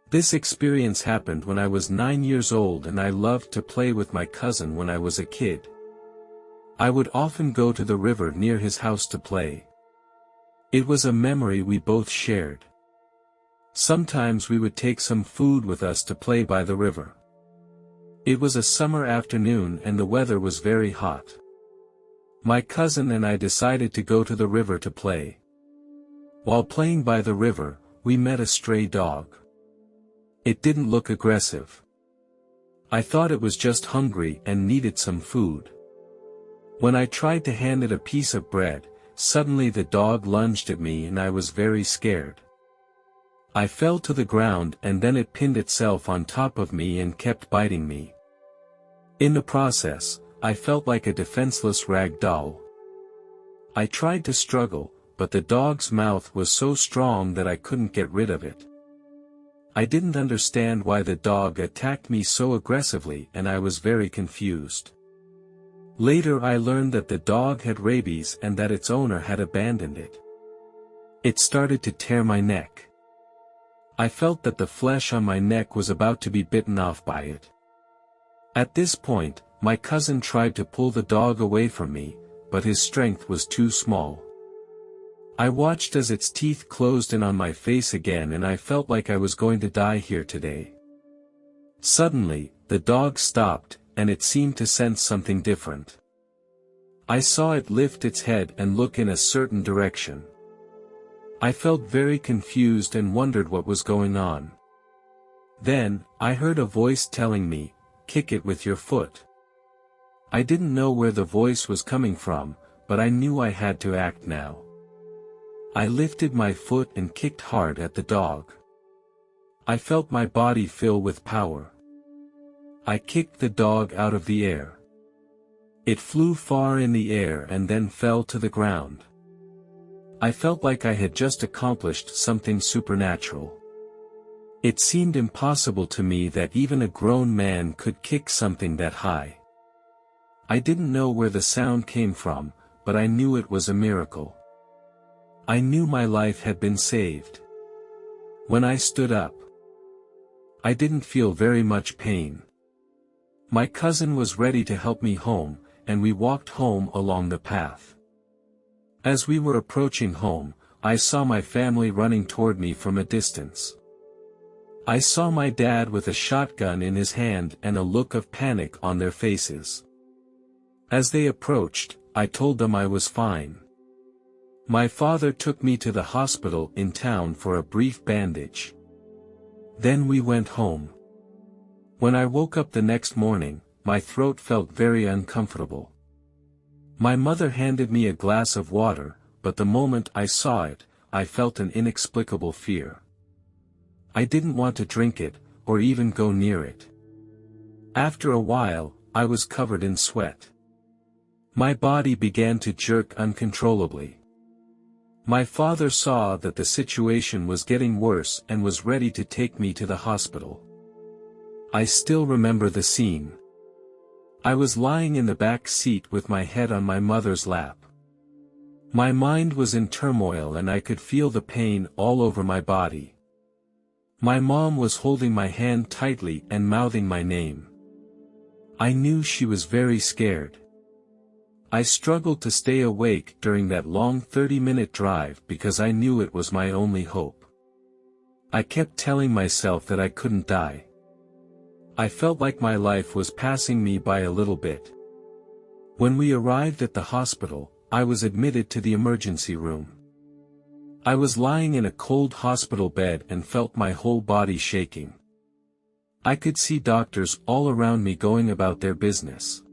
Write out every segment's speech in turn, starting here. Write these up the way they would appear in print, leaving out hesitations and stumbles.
This experience happened when I was 9 years old, and I loved to play with my cousin when I was a kid. I would often go to the river near his house to play. It was a memory we both shared. Sometimes we would take some food with us to play by the river. It was a summer afternoon and the weather was very hot. My cousin and I decided to go to the river to play. While playing by the river, we met a stray dog. It didn't look aggressive. I thought it was just hungry and needed some food. When I tried to hand it a piece of bread, suddenly the dog lunged at me and I was very scared. I fell to the ground and then it pinned itself on top of me and kept biting me. In the process, I felt like a defenseless rag doll. I tried to struggle, but the dog's mouth was so strong that I couldn't get rid of it. I didn't understand why the dog attacked me so aggressively and I was very confused. Later I learned that the dog had rabies and that its owner had abandoned it. It started to tear my neck. I felt that the flesh on my neck was about to be bitten off by it. At this point, my cousin tried to pull the dog away from me, but his strength was too small. I watched as its teeth closed in on my face again and I felt like I was going to die here today. Suddenly, the dog stopped, and it seemed to sense something different. I saw it lift its head and look in a certain direction. I felt very confused and wondered what was going on. Then, I heard a voice telling me, "Kick it with your foot." I didn't know where the voice was coming from, but I knew I had to act now. I lifted my foot and kicked hard at the dog. I felt my body fill with power. I kicked the dog out of the air. It flew far in the air and then fell to the ground. I felt like I had just accomplished something supernatural. It seemed impossible to me that even a grown man could kick something that high. I didn't know where the sound came from, but I knew it was a miracle. I knew my life had been saved. When I stood up, I didn't feel very much pain. My cousin was ready to help me home, and we walked home along the path. As we were approaching home, I saw my family running toward me from a distance. I saw my dad with a shotgun in his hand and a look of panic on their faces. As they approached, I told them I was fine. My father took me to the hospital in town for a brief bandage. Then we went home. When I woke up the next morning, my throat felt very uncomfortable. My mother handed me a glass of water, but the moment I saw it, I felt an inexplicable fear. I didn't want to drink it, or even go near it. After a while, I was covered in sweat. My body began to jerk uncontrollably. My father saw that the situation was getting worse and was ready to take me to the hospital. I still remember the scene. I was lying in the back seat with my head on my mother's lap. My mind was in turmoil and I could feel the pain all over my body. My mom was holding my hand tightly and mouthing my name. I knew she was very scared. I struggled to stay awake during that long 30-minute drive because I knew it was my only hope. I kept telling myself that I couldn't die. I felt like my life was passing me by a little bit. When we arrived at the hospital, I was admitted to the emergency room. I was lying in a cold hospital bed and felt my whole body shaking. I could see doctors all around me going about their business.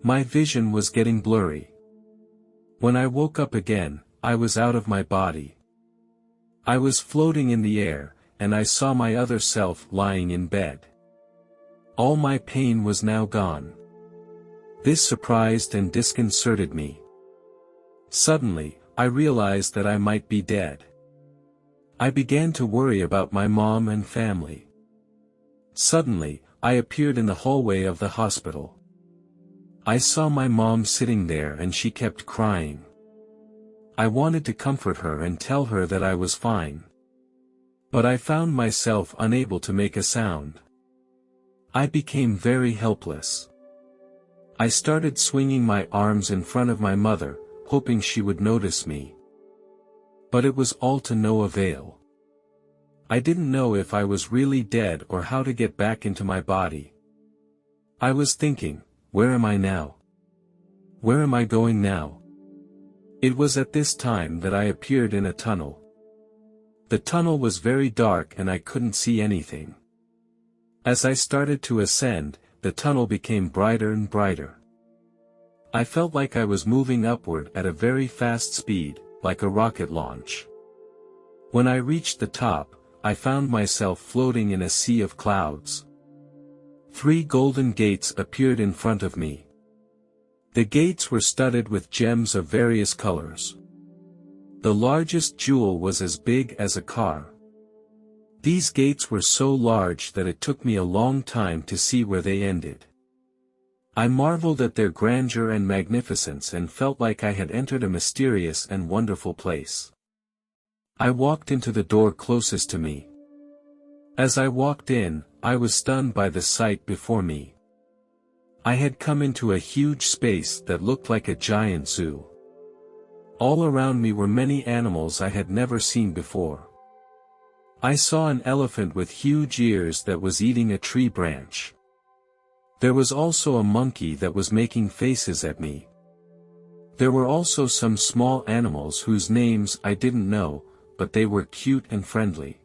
My vision was getting blurry. When I woke up again, I was out of my body. I was floating in the air, and I saw my other self lying in bed. All my pain was now gone. This surprised and disconcerted me. Suddenly, I realized that I might be dead. I began to worry about my mom and family. Suddenly, I appeared in the hallway of the hospital. I saw my mom sitting there and she kept crying. I wanted to comfort her and tell her that I was fine. But I found myself unable to make a sound. I became very helpless. I started swinging my arms in front of my mother, hoping she would notice me. But it was all to no avail. I didn't know if I was really dead or how to get back into my body. I was thinking, where am I now? Where am I going now? It was at this time that I appeared in a tunnel. The tunnel was very dark and I couldn't see anything. As I started to ascend, the tunnel became brighter and brighter. I felt like I was moving upward at a very fast speed, like a rocket launch. When I reached the top, I found myself floating in a sea of clouds. 3 golden gates appeared in front of me. The gates were studded with gems of various colors. The largest jewel was as big as a car. These gates were so large that it took me a long time to see where they ended. I marveled at their grandeur and magnificence and felt like I had entered a mysterious and wonderful place. I walked into the door closest to me. As I walked in, I was stunned by the sight before me. I had come into a huge space that looked like a giant zoo. All around me were many animals I had never seen before. I saw an elephant with huge ears that was eating a tree branch. There was also a monkey that was making faces at me. There were also some small animals whose names I didn't know, but they were cute and friendly.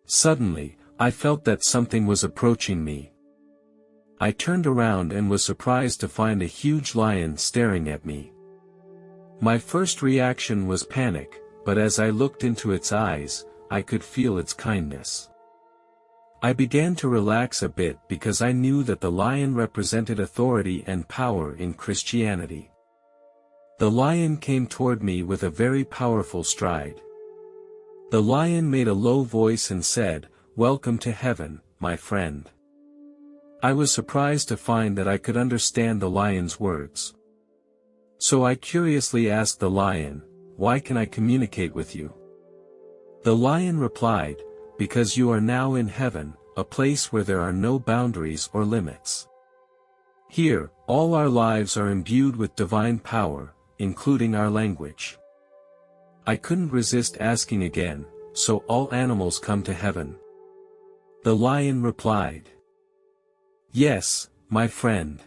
Suddenly, I felt that something was approaching me. I turned around and was surprised to find a huge lion staring at me. My first reaction was panic, but as I looked into its eyes, I could feel its kindness. I began to relax a bit because I knew that the lion represented authority and power in Christianity. The lion came toward me with a very powerful stride. The lion made a low voice and said, "Welcome to heaven, my friend." I was surprised to find that I could understand the lion's words. So I curiously asked the lion, "Why can I communicate with you?" The lion replied, "Because you are now in heaven, a place where there are no boundaries or limits. Here, all our lives are imbued with divine power, including our language." I couldn't resist asking again, "So all animals come to heaven?" The lion replied, "Yes, my friend.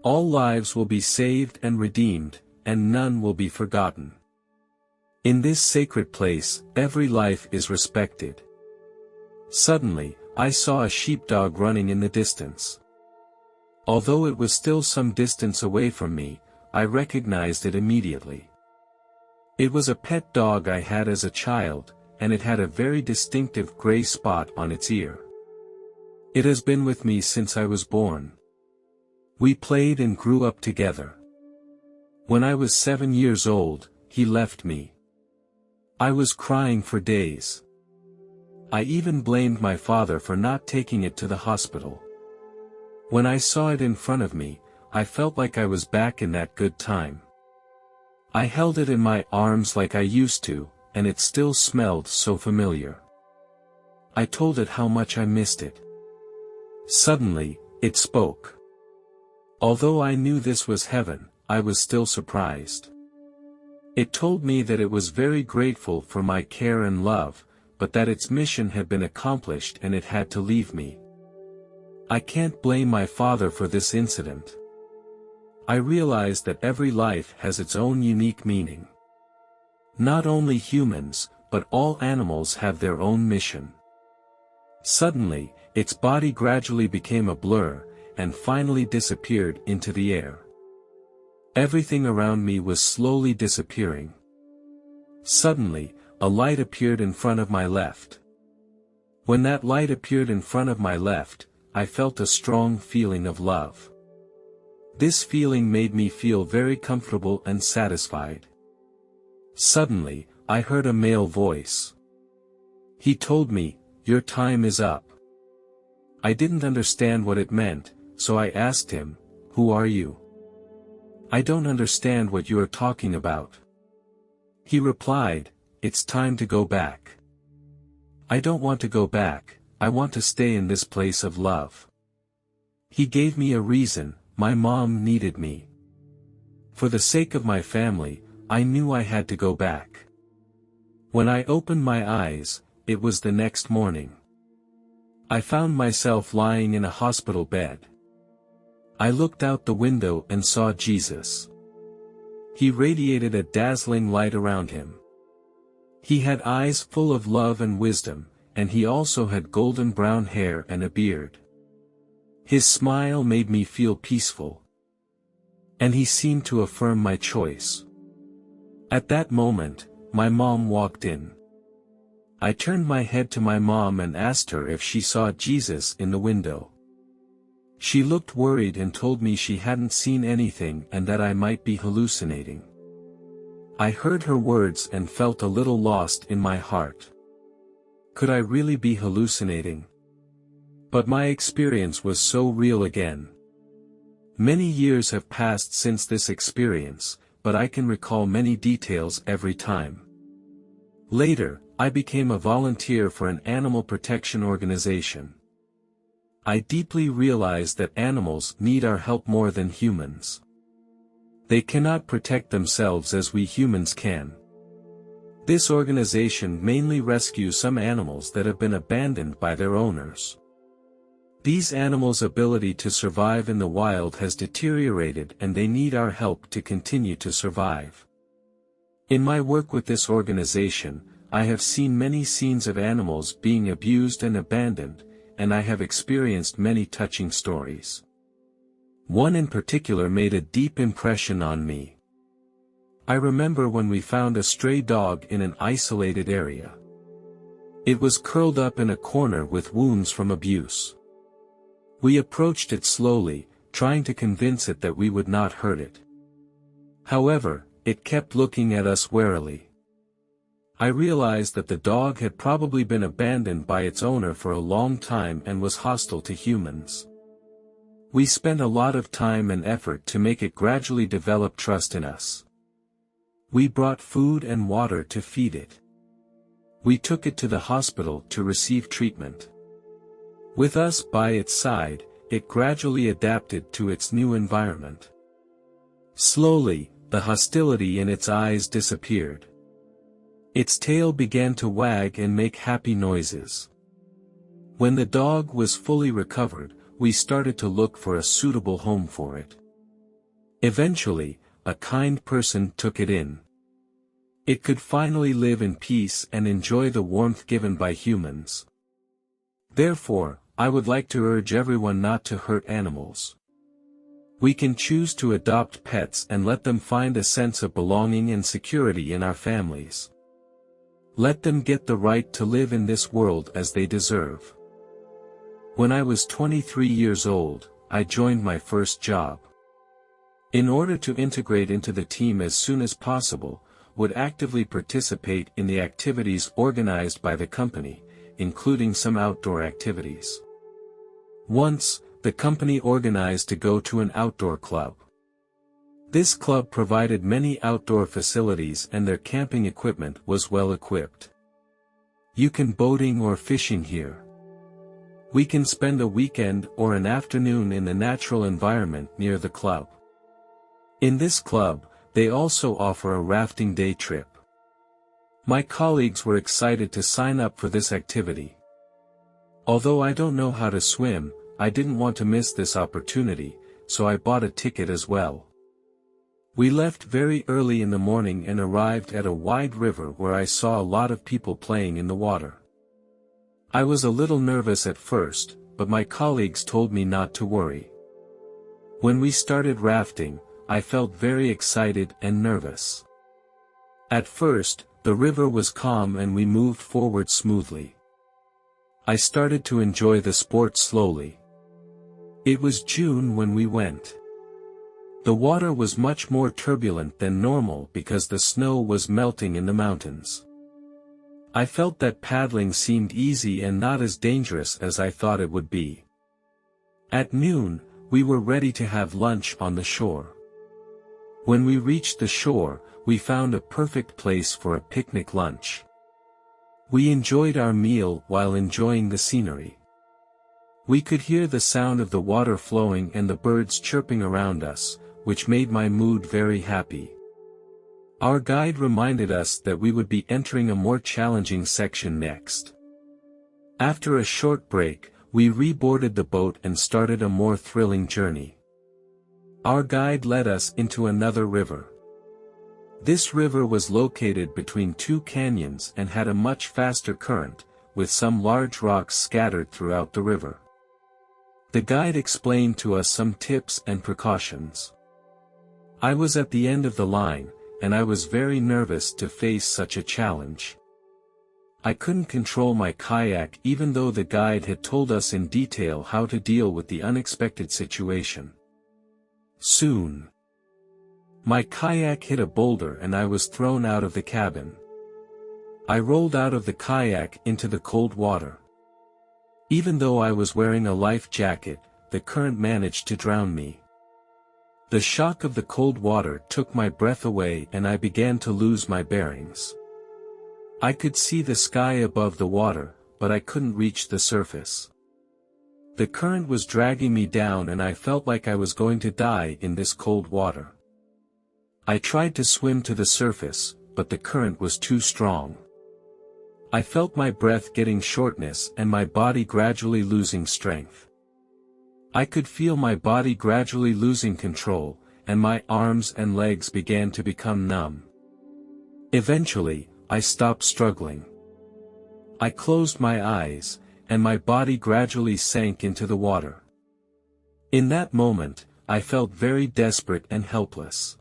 All lives will be saved and redeemed, and none will be forgotten. In this sacred place, every life is respected." Suddenly, I saw a sheepdog running in the distance. Although it was still some distance away from me, I recognized it immediately. It was a pet dog I had as a child, and it had a very distinctive gray spot on its ear. It has been with me since I was born. We played and grew up together. When I was 7 years old, he left me. I was crying for days. I even blamed my father for not taking it to the hospital. When I saw it in front of me, I felt like I was back in that good time. I held it in my arms like I used to, and it still smelled so familiar. I told it how much I missed it. Suddenly, it spoke. Although I knew this was heaven, I was still surprised. It told me that it was very grateful for my care and love, but that its mission had been accomplished and it had to leave me. I can't blame my father for this incident. I realized that every life has its own unique meaning. Not only humans, but all animals have their own mission. Suddenly, its body gradually became a blur, and finally disappeared into the air. Everything around me was slowly disappearing. Suddenly, a light appeared in front of my left. When that light appeared in front of my left, I felt a strong feeling of love. This feeling made me feel very comfortable and satisfied. Suddenly, I heard a male voice. He told me, "Your time is up." I didn't understand what it meant, so I asked him, "Who are you? I don't understand what you are talking about." He replied, "It's time to go back. I don't want to go back, I want to stay in this place of love. He gave me a reason: my mom needed me. For the sake of my family, I knew I had to go back. When I opened my eyes, it was the next morning. I found myself lying in a hospital bed. I looked out the window and saw Jesus. He radiated a dazzling light around him. He had eyes full of love and wisdom, and he also had golden brown hair and a beard. His smile made me feel peaceful. And he seemed to affirm my choice. At that moment, my mom walked in. I turned my head to my mom and asked her if she saw Jesus in the window. She looked worried and told me she hadn't seen anything and that I might be hallucinating. I heard her words and felt a little lost in my heart. Could I really be hallucinating? But my experience was so real again. Many years have passed since this experience, but I can recall many details every time. Later, I became a volunteer for an animal protection organization. I deeply realized that animals need our help more than humans. They cannot protect themselves as we humans can. This organization mainly rescues some animals that have been abandoned by their owners. These animals' ability to survive in the wild has deteriorated and they need our help to continue to survive. In my work with this organization, I have seen many scenes of animals being abused and abandoned, and I have experienced many touching stories. One in particular made a deep impression on me. I remember when we found a stray dog in an isolated area. It was curled up in a corner with wounds from abuse. We approached it slowly, trying to convince it that we would not hurt it. However, it kept looking at us warily. I realized that the dog had probably been abandoned by its owner for a long time and was hostile to humans. We spent a lot of time and effort to make it gradually develop trust in us. We brought food and water to feed it. We took it to the hospital to receive treatment. With us by its side, it gradually adapted to its new environment. Slowly, the hostility in its eyes disappeared. Its tail began to wag and make happy noises. When the dog was fully recovered, we started to look for a suitable home for it. Eventually, a kind person took it in. It could finally live in peace and enjoy the warmth given by humans. Therefore, I would like to urge everyone not to hurt animals. We can choose to adopt pets and let them find a sense of belonging and security in our families. Let them get the right to live in this world as they deserve. When I was 23 years old, I joined my first job. In order to integrate into the team as soon as possible, would actively participate in the activities organized by the company, including some outdoor activities. Once, the company organized to go to an outdoor club. This club provided many outdoor facilities and their camping equipment was well equipped. You can boating or fishing here. We can spend a weekend or an afternoon in the natural environment near the club. In this club, they also offer a rafting day trip. My colleagues were excited to sign up for this activity. Although I don't know how to swim, I didn't want to miss this opportunity, so I bought a ticket as well. We left very early in the morning and arrived at a wide river where I saw a lot of people playing in the water. I was a little nervous at first, but my colleagues told me not to worry. When we started rafting, I felt very excited and nervous. At first, the river was calm and we moved forward smoothly. I started to enjoy the sport slowly. It was June when we went. The water was much more turbulent than normal because the snow was melting in the mountains. I felt that paddling seemed easy and not as dangerous as I thought it would be. At noon, we were ready to have lunch on the shore. When we reached the shore, we found a perfect place for a picnic lunch. We enjoyed our meal while enjoying the scenery. We could hear the sound of the water flowing and the birds chirping around us, which made my mood very happy. Our guide reminded us that we would be entering a more challenging section next. After a short break, we reboarded the boat and started a more thrilling journey. Our guide led us into another river. This river was located between two canyons and had a much faster current, with some large rocks scattered throughout the river. The guide explained to us some tips and precautions. I was at the end of the line, and I was very nervous to face such a challenge. I couldn't control my kayak even though the guide had told us in detail how to deal with the unexpected situation. Soon, my kayak hit a boulder and I was thrown out of the cabin. I rolled out of the kayak into the cold water. Even though I was wearing a life jacket, the current managed to drown me. The shock of the cold water took my breath away and I began to lose my bearings. I could see the sky above the water, but I couldn't reach the surface. The current was dragging me down and I felt like I was going to die in this cold water. I tried to swim to the surface, but the current was too strong. I felt my breath getting shortness and my body gradually losing strength. I could feel my body gradually losing control, and my arms and legs began to become numb. Eventually, I stopped struggling. I closed my eyes, and my body gradually sank into the water. In that moment, I felt very desperate and helpless.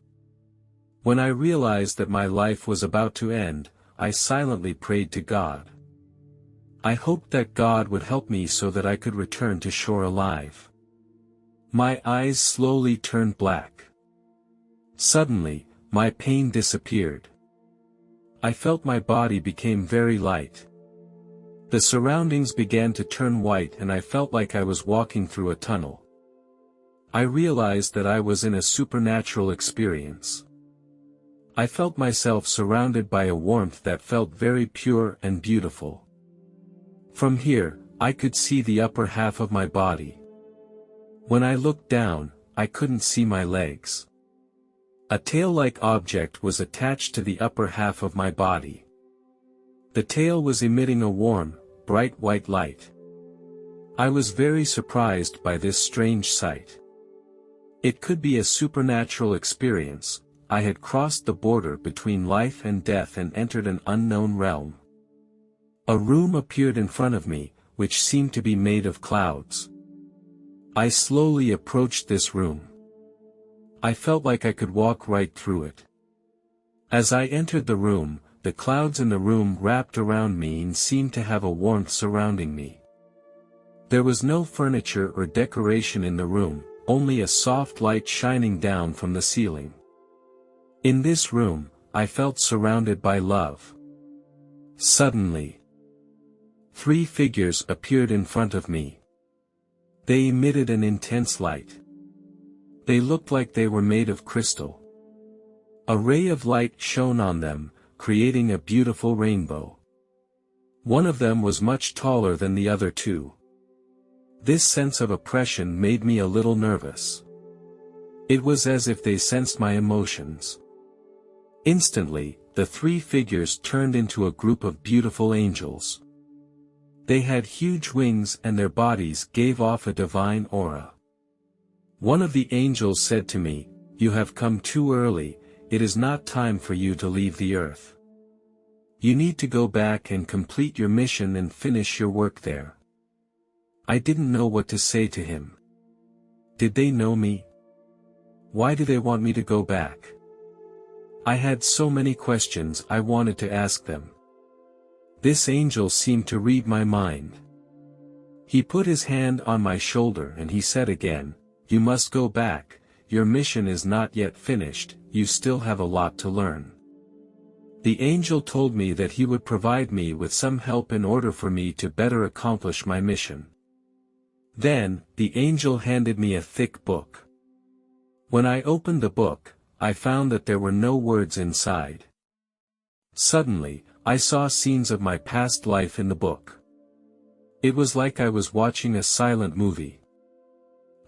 When I realized that my life was about to end, I silently prayed to God. I hoped that God would help me so that I could return to shore alive. My eyes slowly turned black. Suddenly, my pain disappeared. I felt my body became very light. The surroundings began to turn white and I felt like I was walking through a tunnel. I realized that I was in a supernatural experience. I felt myself surrounded by a warmth that felt very pure and beautiful. From here, I could see the upper half of my body. When I looked down, I couldn't see my legs. A tail-like object was attached to the upper half of my body. The tail was emitting a warm, bright white light. I was very surprised by this strange sight. It could be a supernatural experience. I had crossed the border between life and death and entered an unknown realm. A room appeared in front of me, which seemed to be made of clouds. I slowly approached this room. I felt like I could walk right through it. As I entered the room, the clouds in the room wrapped around me and seemed to have a warmth surrounding me. There was no furniture or decoration in the room, only a soft light shining down from the ceiling. In this room, I felt surrounded by love. Suddenly, 3 figures appeared in front of me. They emitted an intense light. They looked like they were made of crystal. A ray of light shone on them, creating a beautiful rainbow. One of them was much taller than the other 2. This sense of oppression made me a little nervous. It was as if they sensed my emotions. Instantly, the 3 figures turned into a group of beautiful angels. They had huge wings and their bodies gave off a divine aura. One of the angels said to me, "You have come too early, it is not time for you to leave the earth. You need to go back and complete your mission and finish your work there." I didn't know what to say to him. Did they know me? Why do they want me to go back? I had so many questions I wanted to ask them. This angel seemed to read my mind. He put his hand on my shoulder and he said again, "You must go back, your mission is not yet finished, you still have a lot to learn." The angel told me that he would provide me with some help in order for me to better accomplish my mission. Then, the angel handed me a thick book. When I opened the book, I found that there were no words inside. Suddenly, I saw scenes of my past life in the book. It was like I was watching a silent movie.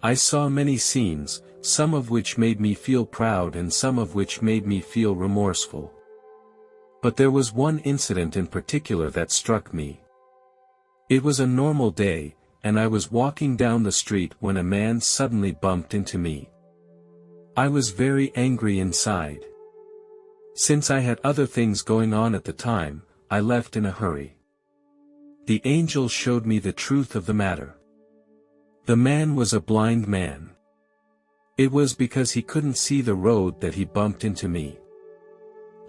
I saw many scenes, some of which made me feel proud and some of which made me feel remorseful. But there was one incident in particular that struck me. It was a normal day, and I was walking down the street when a man suddenly bumped into me. I was very angry inside. Since I had other things going on at the time, I left in a hurry. The angel showed me the truth of the matter. The man was a blind man. It was because he couldn't see the road that he bumped into me.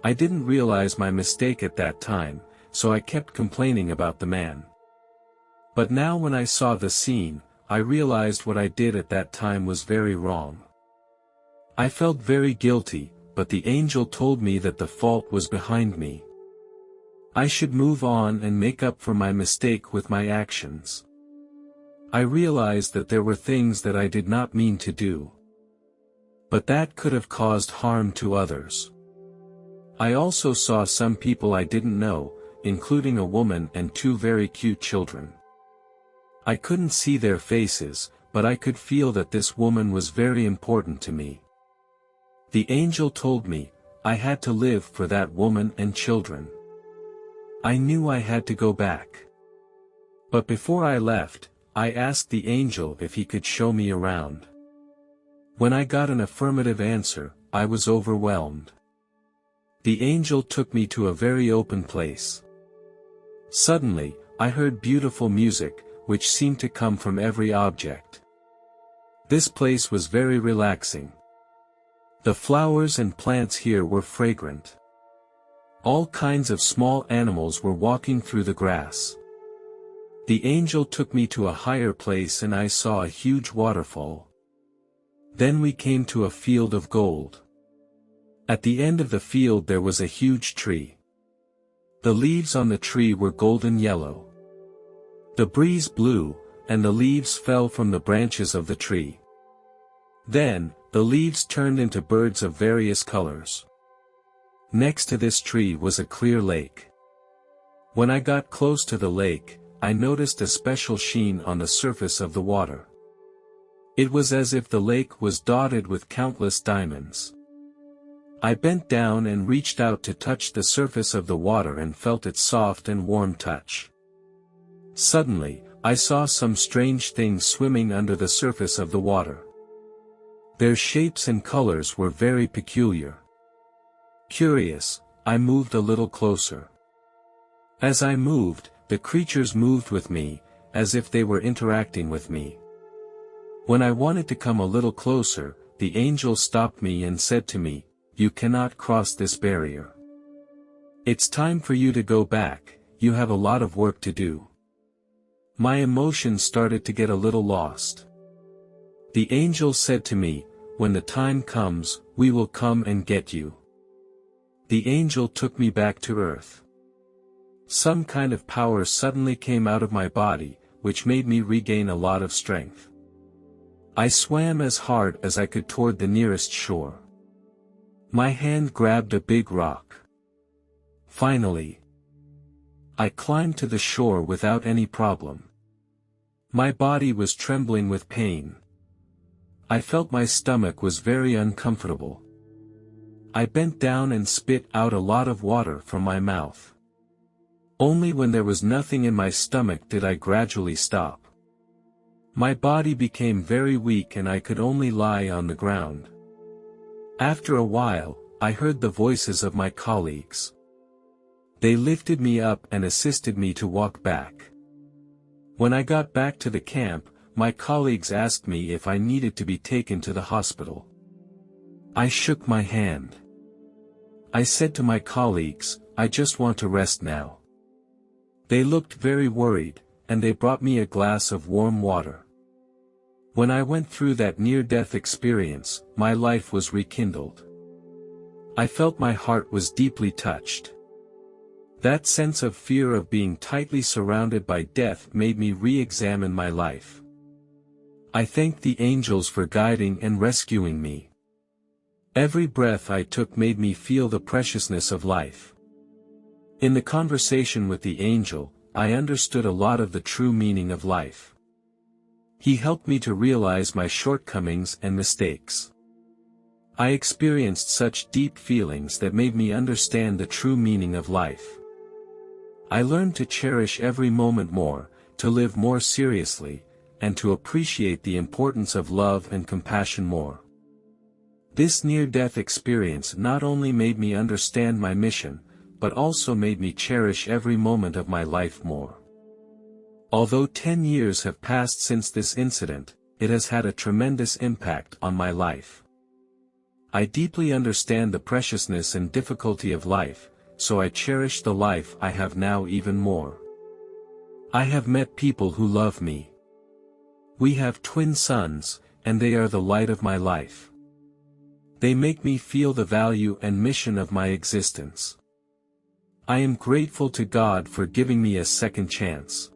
I didn't realize my mistake at that time, so I kept complaining about the man. But now when I saw the scene, I realized what I did at that time was very wrong. I felt very guilty, but the angel told me that the fault was behind me. I should move on and make up for my mistake with my actions. I realized that there were things that I did not mean to do. But that could have caused harm to others. I also saw some people I didn't know, including a woman and two very cute children. I couldn't see their faces, but I could feel that this woman was very important to me. The angel told me, I had to live for that woman and children. I knew I had to go back. But before I left, I asked the angel if he could show me around. When I got an affirmative answer, I was overwhelmed. The angel took me to a very open place. Suddenly, I heard beautiful music, which seemed to come from every object. This place was very relaxing. The flowers and plants here were fragrant. All kinds of small animals were walking through the grass. The angel took me to a higher place and I saw a huge waterfall. Then we came to a field of gold. At the end of the field there was a huge tree. The leaves on the tree were golden yellow. The breeze blew, and the leaves fell from the branches of the tree. Then, the leaves turned into birds of various colors. Next to this tree was a clear lake. When I got close to the lake, I noticed a special sheen on the surface of the water. It was as if the lake was dotted with countless diamonds. I bent down and reached out to touch the surface of the water and felt its soft and warm touch. Suddenly, I saw some strange things swimming under the surface of the water. Their shapes and colors were very peculiar. Curious, I moved a little closer. As I moved, the creatures moved with me, as if they were interacting with me. When I wanted to come a little closer, the angel stopped me and said to me, "You cannot cross this barrier. It's time for you to go back, you have a lot of work to do." My emotions started to get a little lost. The angel said to me, "When the time comes, we will come and get you." The angel took me back to earth. Some kind of power suddenly came out of my body, which made me regain a lot of strength. I swam as hard as I could toward the nearest shore. My hand grabbed a big rock. Finally, I climbed to the shore without any problem. My body was trembling with pain. I felt my stomach was very uncomfortable. I bent down and spit out a lot of water from my mouth. Only when there was nothing in my stomach did I gradually stop. My body became very weak and I could only lie on the ground. After a while, I heard the voices of my colleagues. They lifted me up and assisted me to walk back. When I got back to the camp, my colleagues asked me if I needed to be taken to the hospital. I shook my hand. I said to my colleagues, "I just want to rest now." They looked very worried, and they brought me a glass of warm water. When I went through that near-death experience, my life was rekindled. I felt my heart was deeply touched. That sense of fear of being tightly surrounded by death made me re-examine my life. I thank the angels for guiding and rescuing me. Every breath I took made me feel the preciousness of life. In the conversation with the angel, I understood a lot of the true meaning of life. He helped me to realize my shortcomings and mistakes. I experienced such deep feelings that made me understand the true meaning of life. I learned to cherish every moment more, to live more seriously, and to appreciate the importance of love and compassion more. This near-death experience not only made me understand my mission, but also made me cherish every moment of my life more. Although 10 years have passed since this incident, it has had a tremendous impact on my life. I deeply understand the preciousness and difficulty of life, so I cherish the life I have now even more. I have met people who love me. We have twin sons, and they are the light of my life. They make me feel the value and mission of my existence. I am grateful to God for giving me a second chance.